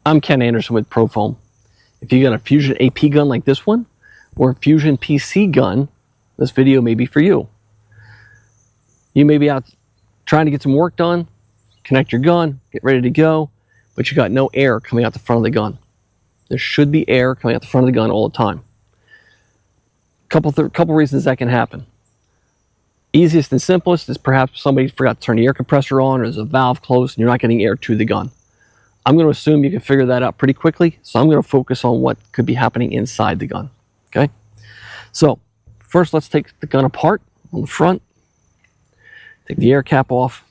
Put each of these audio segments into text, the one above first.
I'm Ken Anderson with Profoam. If you got a Fusion AP gun like this one, or a Fusion PC gun, this video may be for you. You may be out trying to get some work done, connect your gun, get ready to go, but you got no air coming out the front of the gun. There should be air coming out the front of the gun all the time. Couple reasons that can happen. Easiest and simplest is perhaps somebody forgot to turn the air compressor on, or there's a valve closed and you're not getting air to the gun. I'm going to assume you can figure that out pretty quickly, so I'm going to focus on what could be happening inside the gun. Okay? So, first let's take the gun apart on the front. Take the air cap off.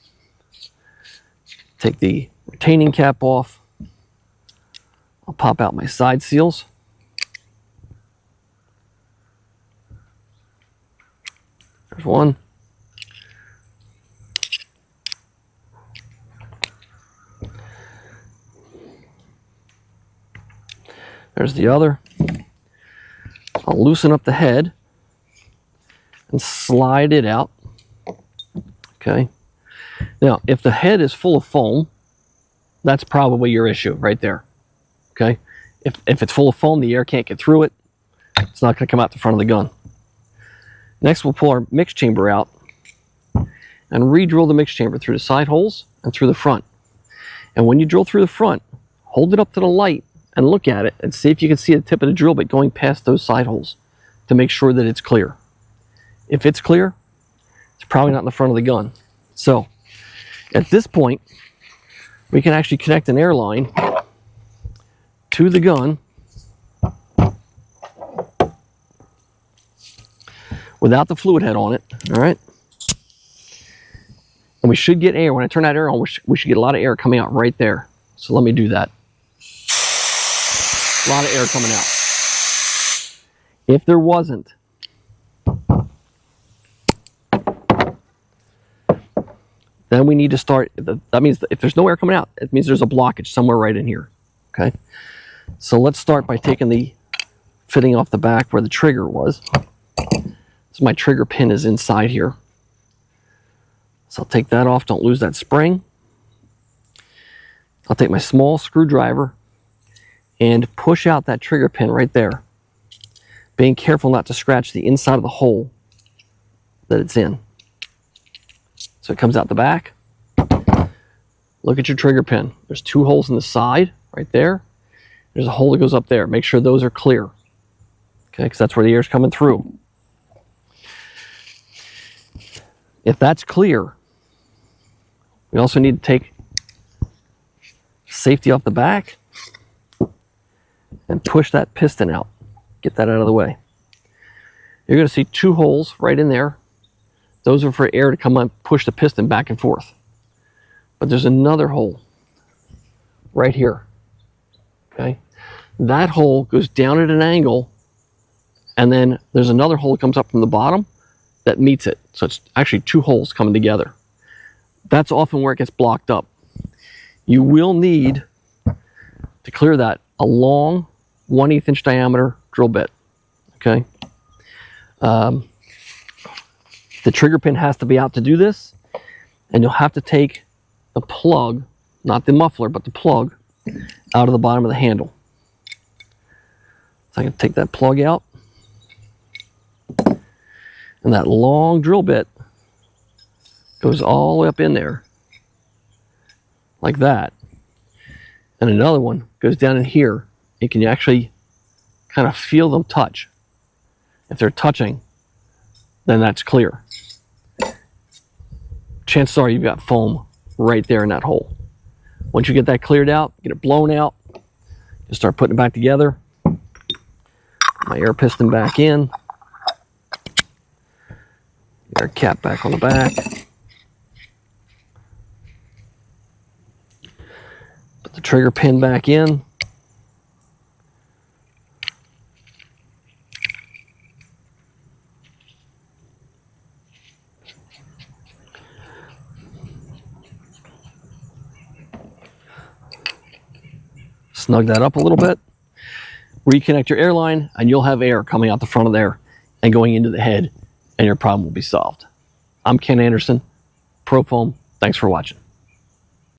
Take the retaining cap off. I'll pop out my side seals. There's one. There's the other. I'll loosen up the head and slide it out. Okay. Now, if the head is full of foam, that's probably your issue right there. Okay. If it's full of foam, the air can't get through it. It's not going to come out the front of the gun. Next, we'll pull our mix chamber out and re-drill the mix chamber through the side holes and through the front. And when you drill through the front, hold it up to the light and look at it and see if you can see the tip of the drill bit going past those side holes to make sure that it's clear. If it's clear, it's probably not in the front of the gun. So, at this point, we can actually connect an air line to the gun without the fluid head on it, all right? And we should get air. When I turn that air on, we should get a lot of air coming out right there. So let me do that. A lot of air coming out. If there wasn't, then we need to start. That means if there's no air coming out, it means there's a blockage somewhere right in here. Okay? So let's start by taking the fitting off the back where the trigger was. So my trigger pin is inside here. So I'll take that off, don't lose that spring. I'll take my small screwdriver and push out that trigger pin right there, being careful not to scratch the inside of the hole that it's in. So it comes out the back. Look at your trigger pin. There's two holes in the side right there. There's a hole that goes up there. Make sure those are clear. Okay, because that's where the air is coming through. If that's clear, we also need to take safety off the back and push that piston out. Get that out of the way. You're going to see two holes right in there. Those are for air to come and push the piston back and forth. But there's another hole right here. Okay? That hole goes down at an angle, and then there's another hole that comes up from the bottom that meets it. So it's actually two holes coming together. That's often where it gets blocked up. You will need to clear that a long 1/8 inch diameter drill bit. Okay. The trigger pin has to be out to do this, and you'll have to take the plug, not the muffler, but the plug, out of the bottom of the handle. So I can take that plug out, and that long drill bit goes all the way up in there, like that. And another one goes down in here. You can actually kind of feel them touch. If they're touching, then that's clear. Chances are you've got foam right there in that hole. Once you get that cleared out, get it blown out, you start putting it back together. My air piston back in. Air cap back on the back. Put the trigger pin back in. Snug that up a little bit. Reconnect your air line, and you'll have air coming out the front of there and going into the head, and your problem will be solved. I'm Ken Anderson, Profoam. Thanks for watching.